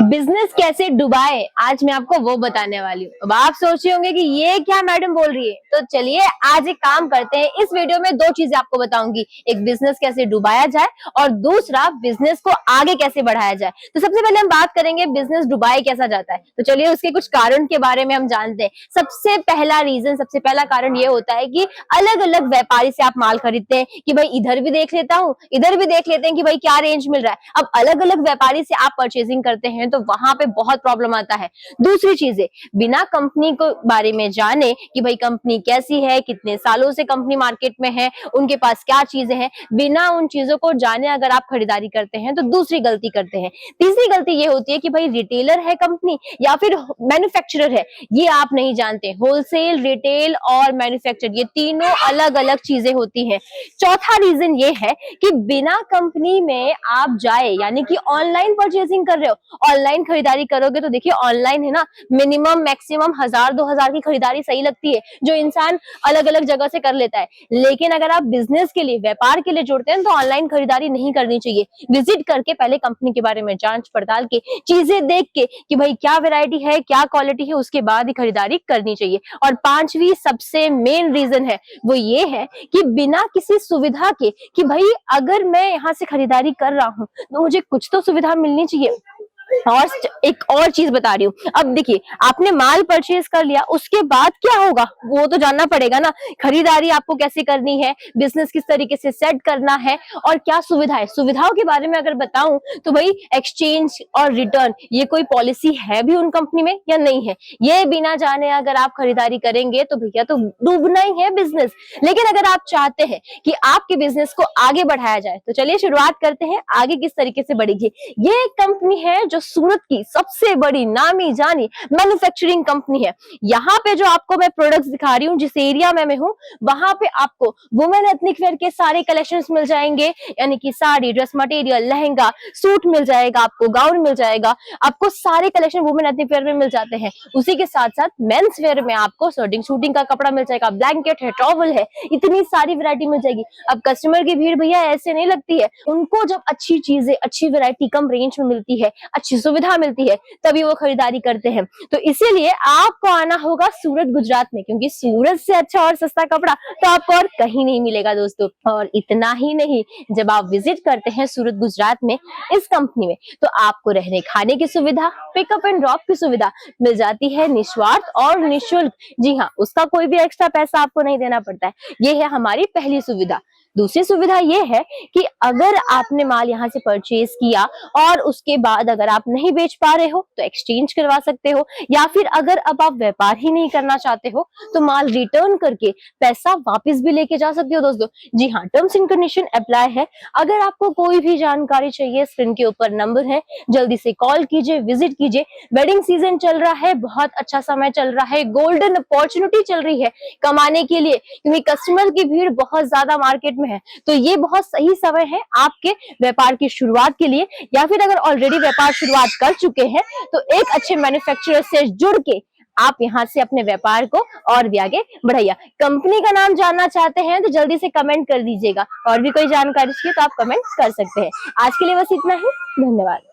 Business कैसे डुबाए, आज मैं आपको वो बताने वाली हूँ। अब आप सोच रहे होंगे कि ये क्या मैडम बोल रही है, तो चलिए आज एक काम करते हैं। इस वीडियो में दो चीजें आपको बताऊंगी, एक बिजनेस कैसे डुबाया जाए और दूसरा बिजनेस को आगे कैसे बढ़ाया जाए। तो सबसे पहले हम बात करेंगे बिजनेस डुबाए कैसा जाता है, तो चलिए उसके कुछ कारण के बारे में हम जानते हैं। सबसे पहला कारण ये होता है कि अलग अलग व्यापारी से आप माल खरीदते हैं कि भाई इधर भी देख लेता हूँ, इधर भी देख लेते हैं कि भाई क्या रेंज मिल रहा है। अब अलग अलग व्यापारी से आप परचेजिंग करते हैं तो वहां पे बहुत प्रॉब्लम आता है। दूसरी चीजें, बिना कंपनी को बारे में जाने कि भाई कंपनी कैसी है, कितने सालों से कंपनी मार्केट में है, उनके पास क्या चीजें हैं, बिना उन चीजों को जाने अगर आप खरीदारी करते हैं तो दूसरी गलती करते हैं। तीसरी गलती ये होती है कि भाई रिटेलर है कंपनी या फिर मैन्युफैक्चरर है, ये आप नहीं जानते। होलसेल, रिटेल और मैन्युफैक्चर ये तीनों अलग अलग चीजें होती हैं। चौथा रीजन ये है कि बिना कंपनी में आप जाए, यानी कि ऑनलाइन परचेजिंग कर रहे हो, ऑनलाइन खरीदारी करोगे तो देखिए ऑनलाइन है ना, मिनिमम मैक्सिमम 1000-2000 की खरीदारी सही लगती है, जो इंसान अलग अलग जगह से कर लेता है। लेकिन अगर आप बिजनेस के लिए, व्यापार के लिए जुड़ते हैं तो ऑनलाइन खरीदारी नहीं करनी चाहिए। विजिट करके पहले कंपनी के बारे में जांच पड़ताल के, चीजें देख के कि भाई क्या वैरायटी है, क्या क्वालिटी है, उसके बाद ही खरीदारी करनी चाहिए। और पांचवी सबसे मेन रीजन है वो ये है कि बिना किसी सुविधा के, कि भाई अगर मैं यहाँ से खरीदारी कर रहा हूँ तो मुझे कुछ तो सुविधा मिलनी चाहिए। और एक और चीज बता रही हूँ, अब देखिए आपने माल परचेज कर लिया, उसके बाद क्या होगा वो तो जानना पड़ेगा ना। खरीदारी आपको कैसे करनी है, बिजनेस किस तरीके से सेट करना है और क्या सुविधा है। सुविधाओं के बारे में अगर बताऊं तो भाई एक्सचेंज और रिटर्न, ये कोई पॉलिसी है भी उन कंपनी में या नहीं है, ये बिना जाने अगर आप खरीदारी करेंगे तो भैया तो डूबना ही है बिजनेस। लेकिन अगर आप चाहते हैं कि आपके बिजनेस को आगे बढ़ाया जाए तो चलिए शुरुआत करते हैं, आगे किस तरीके से बढ़ेगी। ये कंपनी है जो सूरत की सबसे बड़ी नामी जानी मैन्युफैक्चरिंग कंपनी है। यहाँ पे जो आपको मैं प्रोडक्ट्स दिखा रही हूँ, जिस एरिया में मैं हूँ वहां पे आपको वुमेन एथनिक वेयर के सारे कलेक्शंस मिल जाएंगे, यानी कि sari, dress material, lehenga, suit मिल जाएगा, आपको गाउन मिल जाएगा, आपको सारे कलेक्शन वुमेन एथनिक वेयर में मिल जाते हैं। उसी के साथ साथ मेंस वेयर में आपको शर्टिंग शूटिंग का कपड़ा मिल जाएगा, ब्लैंकेट है, टॉवल है, इतनी सारी वैरायटी मिल जाएगी। अब कस्टमर की भीड़ भैया ऐसे नहीं लगती है, उनको जब अच्छी चीजें, अच्छी वैरायटी कम रेंज में मिलती है, अच्छी सुविधा मिलती है, तभी वो खरीदारी करते हैं। तो इसीलिए आपको आना होगा सूरत गुजरात में, क्योंकि सूरत से अच्छा और सस्ता कपड़ा तो आपको और कहीं नहीं मिलेगा दोस्तों। और इतना ही नहीं, जब आप विजिट करते हैं सूरत गुजरात में इस कंपनी में, तो आपको रहने खाने की सुविधा, पिकअप एंड ड्रॉप की सुविधा मिल जाती है निस्वार्थ और निःशुल्क। जी हाँ, उसका कोई भी एक्स्ट्रा पैसा आपको नहीं देना पड़ता है। ये है हमारी पहली सुविधा। दूसरी सुविधा ये है कि अगर आपने माल यहाँ से परचेज किया और उसके बाद अगर आप नहीं बेच पा रहे हो तो एक्सचेंज करवा सकते हो, या फिर अगर अब आप व्यापार ही नहीं करना चाहते हो तो माल रिटर्न करके पैसा वापस भी लेके जा सकते हो दोस्तों। जी हाँ, टर्म्स एंड कंडीशन अप्लाई है। अगर आपको कोई भी जानकारी चाहिए, स्क्रीन के ऊपर नंबर है, जल्दी से कॉल कीजिए, विजिट कीजिए। वेडिंग सीजन चल रहा है, बहुत अच्छा समय चल रहा है, गोल्डन अपॉर्चुनिटी चल रही है कमाने के लिए, क्योंकि कस्टमर की भीड़ बहुत ज्यादा मार्केट में है। तो ये बहुत सही समय है आपके व्यापार की शुरुआत के लिए, या फिर अगर ऑलरेडी व्यापार शुरुआत कर चुके हैं तो एक अच्छे मैन्युफैक्चरर से जुड़ के आप यहाँ से अपने व्यापार को और भी आगे बढ़ाइए। कंपनी का नाम जानना चाहते हैं तो जल्दी से कमेंट कर दीजिएगा, और भी कोई जानकारी चाहिए तो आप कमेंट कर सकते हैं। आज के लिए बस इतना ही, धन्यवाद।